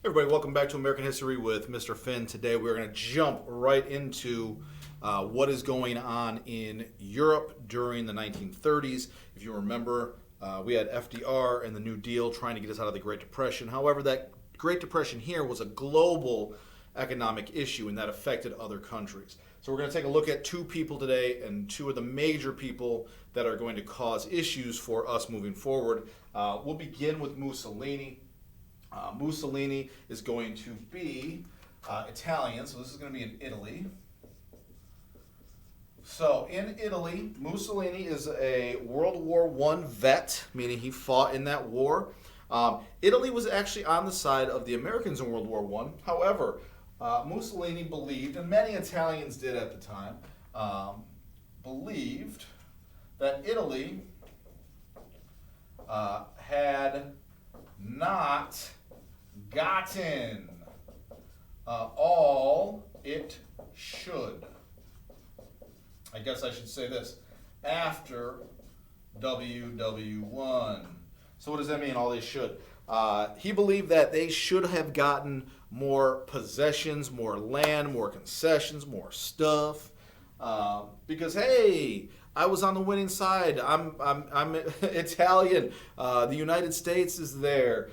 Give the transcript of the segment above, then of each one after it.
Everybody, welcome back to American History with Mr. Finn. Today we're going to jump right into what is going on in Europe during the 1930s. If you remember, we had FDR and the New Deal trying to get us out of the Great Depression. However, that Great Depression here was a global economic issue and that affected other countries. So we're going to take a look at two people today and two of the major people that are going to cause issues for us moving forward. We'll begin with Mussolini. Mussolini is going to be Italian, so this is going to be in Italy. So in Italy, Mussolini is a World War I vet, meaning he fought in that war. Italy was actually on the side of the Americans in World War I. However, Mussolini believed, and many Italians did at the time, believed that Italy had not gotten all it should. I guess I should say this. After WW1. So what does that mean, all they should? He believed that they should have gotten more possessions, more land, more concessions, more stuff. Because, hey, I was on the winning side. I'm Italian. The United States is there.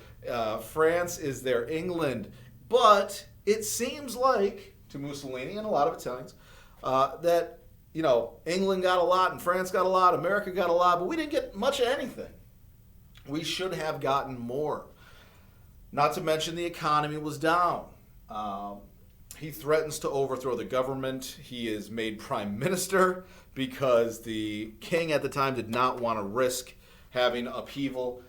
France is there. England. But it seems like, to Mussolini and a lot of Italians, that, England got a lot and France got a lot, America got a lot, but we didn't get much of anything. We should have gotten more. Not to mention the economy was down. He threatens to overthrow the government. He is made prime minister because the king at the time did not want to risk having upheaval.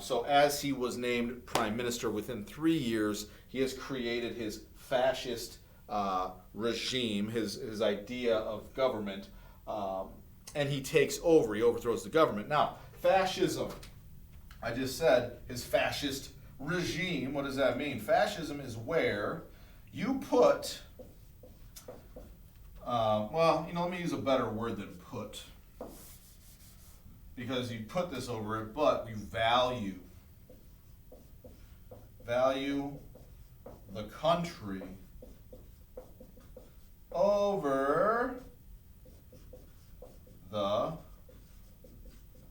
So as he was named prime minister within 3 years, he has created his fascist regime, his idea of government, and he takes over. He overthrows the government. Now, fascism, I just said, his fascist regime. What does that mean? Fascism is where you put, let me use a better word than put, because you put this over it, but you value the country over the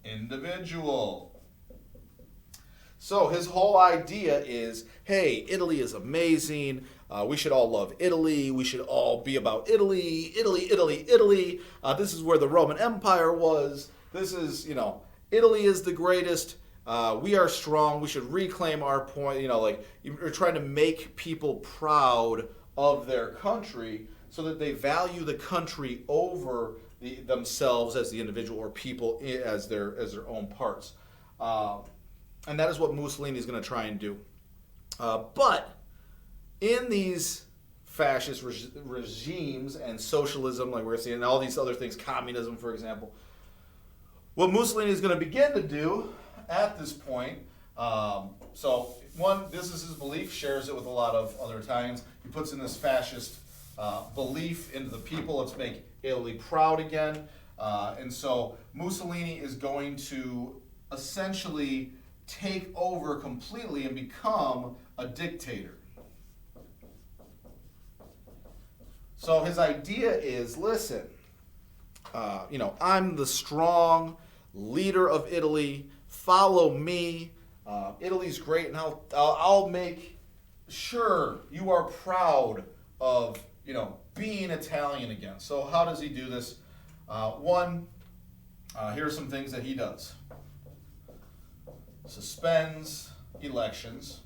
individual. So his whole idea is, hey, Italy is amazing. We should all love Italy. We should all be about Italy. Italy, Italy, Italy. This is where the Roman Empire was. This is, Italy is the greatest. We are strong. We should reclaim our point. You're trying to make people proud of their country so that they value the country over themselves as the individual or people as their own parts. And that is what Mussolini is going to try and do. But in these fascist regimes and socialism, like we're seeing, and all these other things, communism, for example, what Mussolini is going to begin to do at this point, this is his belief, shares it with a lot of other Italians. He puts in this fascist belief into the people. Let's make Italy proud again. And so Mussolini is going to essentially take over completely and become a dictator. So his idea is, listen, I'm the strong leader of Italy. Follow me. Italy's great, and I'll make sure you are proud of being Italian again. So how does he do this? Here are some things that he does. Suspends elections,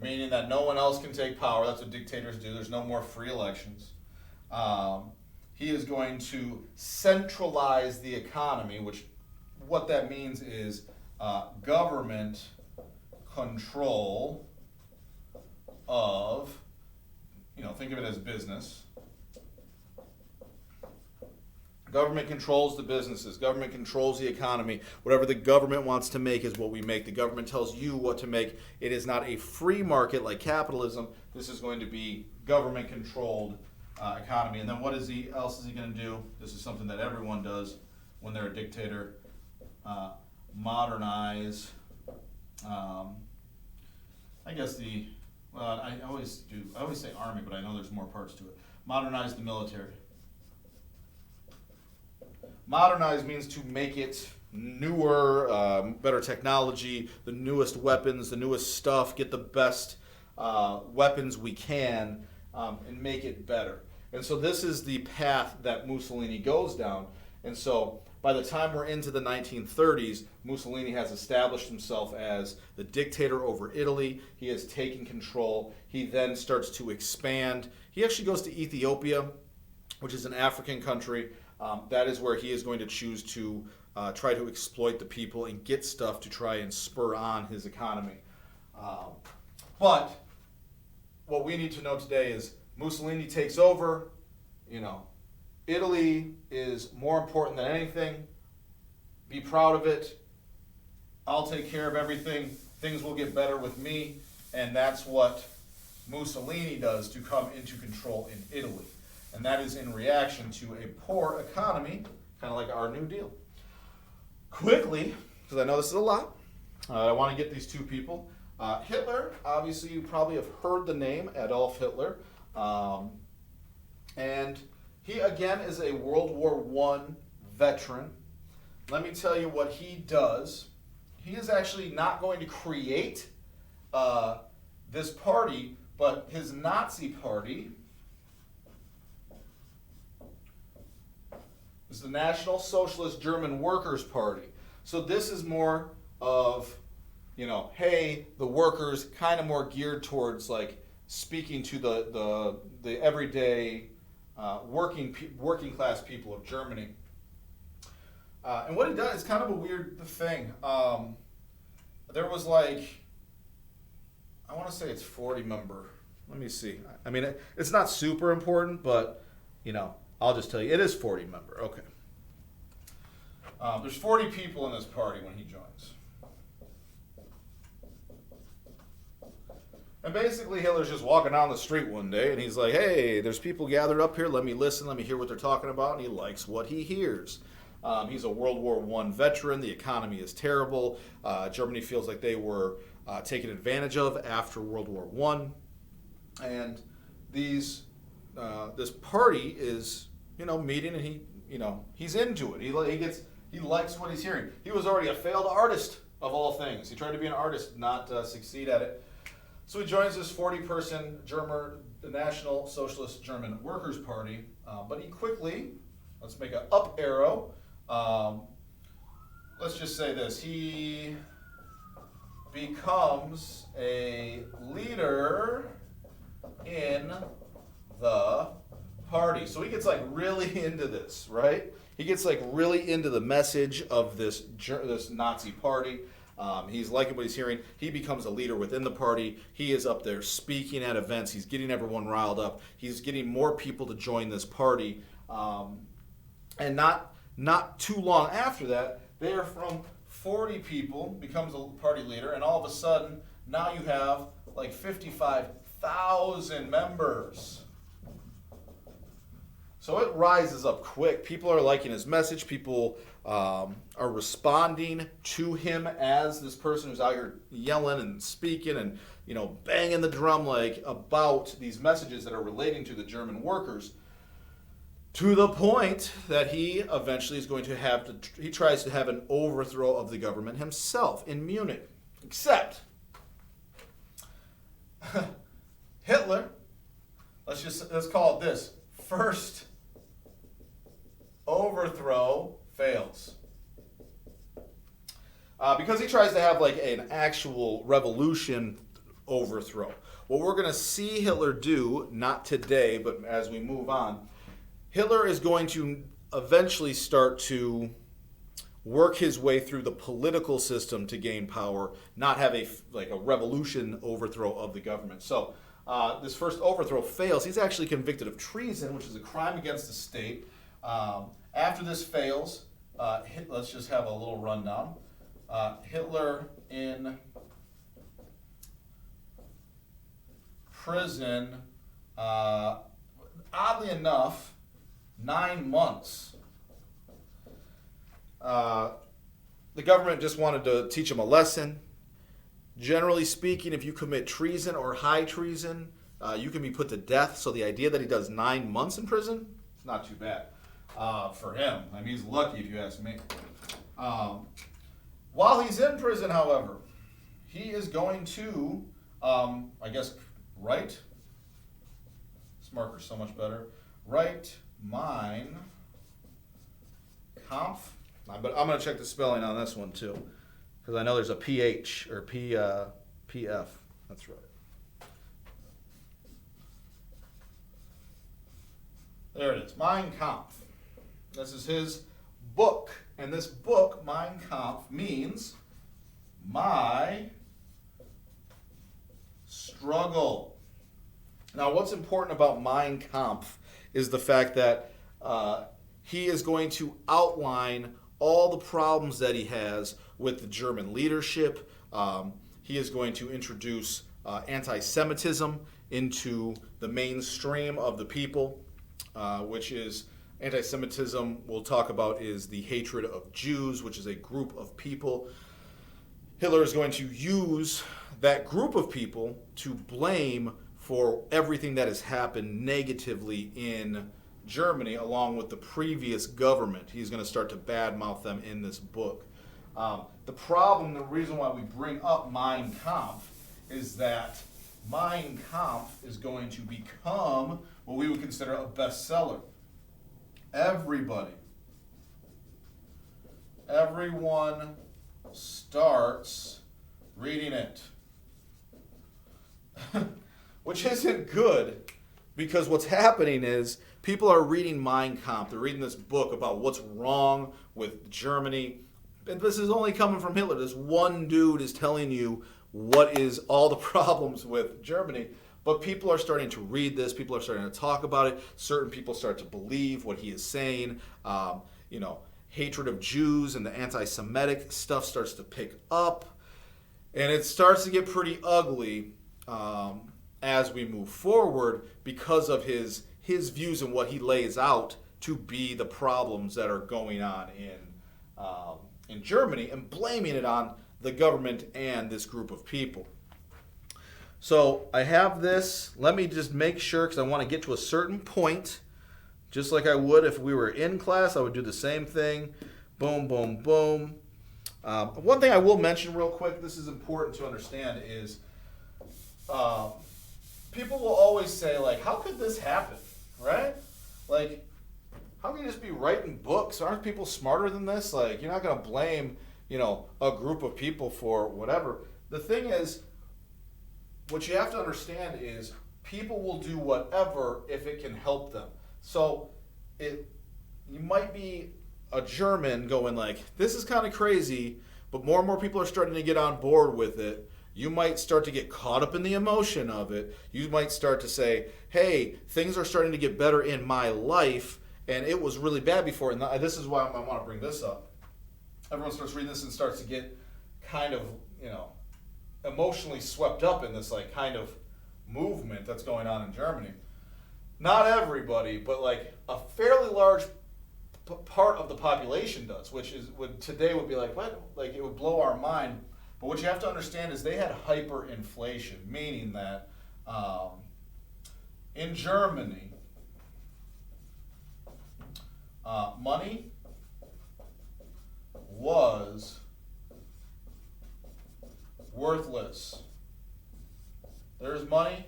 meaning that no one else can take power. That's what dictators do. There's no more free elections. He is going to centralize the economy, which what that means is government control of, think of it as business. Government controls the businesses. Government controls the economy. Whatever the government wants to make is what we make. The government tells you what to make. It is not a free market like capitalism. This is going to be government-controlled economy. And then what else is he going to do? This is something that everyone does when they're a dictator. Modernize. I I guess I always say army, but I know there's more parts to it. Modernize the military. Modernize means to make it newer, better technology, the newest weapons, the newest stuff, get the best weapons we can, and make it better. And so this is the path that Mussolini goes down. And so by the time we're into the 1930s, Mussolini has established himself as the dictator over Italy. He has taken control. He then starts to expand. He actually goes to Ethiopia, which is an African country. That is where he is going to choose to try to exploit the people and get stuff to try and spur on his economy. But what we need to know today is Mussolini takes over. Italy is more important than anything. Be proud of it. I'll take care of everything. Things will get better with me. And that's what Mussolini does to come into control in Italy. And that is in reaction to a poor economy, kind of like our New Deal. Quickly, because I know this is a lot, I want to get these two people. Hitler, obviously you probably have heard the name, Adolf Hitler. And he, again, is a World War I veteran. Let me tell you what he does. He is actually not going to create this party, but his Nazi party is the National Socialist German Workers' Party. So this is more of, hey, the workers, kind of more geared towards like speaking to the everyday working class people of Germany. And what he does is kind of a weird thing. There was I want to say it's 40 member. Let me see. I mean, it's not super important, but, I'll just tell you, it is 40 member. Okay. There's 40 people in this party when he joins. And basically Hitler's just walking down the street one day and he's like, hey, there's people gathered up here. Let me listen. Let me hear what they're talking about. And he likes what he hears. He's a World War I veteran. The economy is terrible. Germany feels like they were taken advantage of after World War I. And this party is, meeting, and he's into it. He likes what he's hearing. He was already a failed artist of all things. He tried to be an artist, not succeed at it. So he joins this 40-person the National Socialist German Workers' Party. But he quickly, let's make an up arrow. Let's just say this. He becomes a leader in the party. So he gets really into this, right? He gets really into the message of this Nazi party. He's liking what he's hearing. He becomes a leader within the party. He is up there speaking at events. He's getting everyone riled up. He's getting more people to join this party. And not too long after that, there from 40 people becomes a party leader, and all of a sudden, now you have 55,000 members. So it rises up quick. People are liking his message. People are responding to him as this person who's out here yelling and speaking and banging the drum about these messages that are relating to the German workers. To the point that he eventually is going to he tries to have an overthrow of the government himself in Munich. Except Hitler, let's call it this, first overthrow fails. Because he tries to have an actual revolution overthrow. What we're going to see Hitler do, not today, but as we move on, Hitler is going to eventually start to work his way through the political system to gain power, not have a revolution overthrow of the government. So this first overthrow fails. He's actually convicted of treason, which is a crime against the state. After this fails, let's just have a little rundown. Hitler in prison, oddly enough, 9 months. The government just wanted to teach him a lesson. Generally speaking, if you commit treason or high treason, you can be put to death. So the idea that he does 9 months in prison, it's not too bad for him. I mean, he's lucky if you ask me. While he's in prison, however, he is going to, I guess, write. This marker's so much better. Write Mein Kampf. But I'm going to check the spelling on this one too, because I know there's a PH or PF. That's right. There it is. Mein Kampf. This is his book. And this book, Mein Kampf, means my struggle. Now, what's important about Mein Kampf is the fact that he is going to outline all the problems that he has with the German leadership. He is going to introduce anti-Semitism into the mainstream of the people, which is anti-Semitism we'll talk about is the hatred of Jews, which is a group of people. Hitler is going to use that group of people to blame for everything that has happened negatively in Germany, along with the previous government. He's going to start to badmouth them in this book. The problem, the reason why we bring up Mein Kampf is that Mein Kampf is going to become what we would consider a bestseller. Everyone starts reading it. Which isn't good, because what's happening is people are reading Mein Kampf. They're reading this book about what's wrong with Germany. And this is only coming from Hitler. This one dude is telling you what is all the problems with Germany. But people are starting to read this. People are starting to talk about it. Certain people start to believe what he is saying. Hatred of Jews and the anti-Semitic stuff starts to pick up. And it starts to get pretty ugly as we move forward because of his views and what he lays out to be the problems that are going on in Germany, and blaming it on the government and this group of people. So I have this. Let me just make sure, because I want to get to a certain point, just like I would if we were in class. I would do the same thing. Boom, boom, boom. One thing I will mention real quick, this is important to understand, is people will always say, like, how could this happen, right? Like, how can you just be writing books? Aren't people smarter than this? Like, you're not going to blame, a group of people for whatever. The thing is, what you have to understand is people will do whatever if it can help them. So you might be a German going like, this is kind of crazy, but more and more people are starting to get on board with it. You might start to get caught up in the emotion of it. You might start to say, hey, things are starting to get better in my life, and it was really bad before. And this is why I want to bring this up. Everyone starts reading this and starts to get kind of, emotionally swept up in this like kind of movement that's going on in Germany. Not everybody, but like a fairly large part of the population does, which is today would be like, what? Like, it would blow our mind. But what you have to understand is they had hyperinflation, meaning that in Germany, money was worthless. There's money,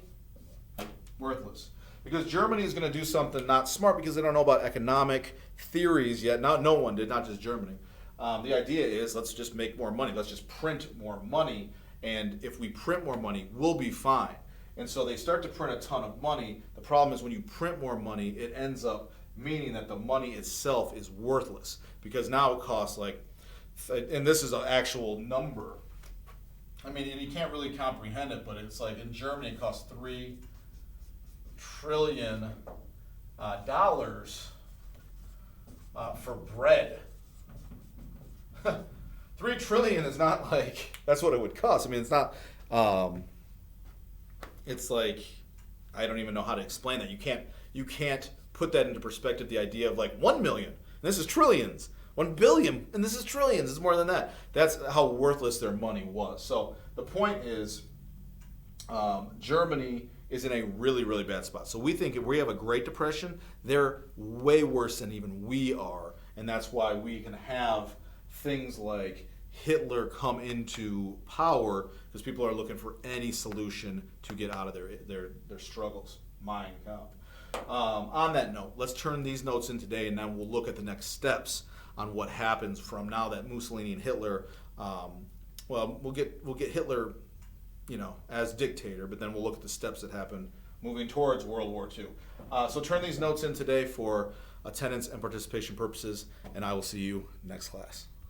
worthless. Because Germany is going to do something not smart, because they don't know about economic theories yet. No one did, not just Germany. The idea is, let's just make more money. Let's just print more money. And if we print more money, we'll be fine. And so they start to print a ton of money. The problem is when you print more money, it ends up meaning that the money itself is worthless. Because now it costs like, and this is an actual number. I mean, and you can't really comprehend it, but it's like in Germany it costs $3 trillion for bread. 3 trillion is not like, that's what it would cost. I mean, it's not, it's like, I don't even know how to explain that. You can't put that into perspective, the idea of like 1 million. This is trillions. 1 billion, and this is trillions. It's more than that. That's how worthless their money was. So the point is, Germany is in a really, really bad spot. So we think if we have a Great Depression, they're way worse than even we are. And that's why we can have things like Hitler come into power, because people are looking for any solution to get out of their struggles. Mein Kampf. On that note, let's turn these notes in today, and then we'll look at the next steps on what happens from now that Mussolini and Hitler, we'll get Hitler, as dictator, but then we'll look at the steps that happen moving towards World War II. So turn these notes in today for attendance and participation purposes, and I will see you next class.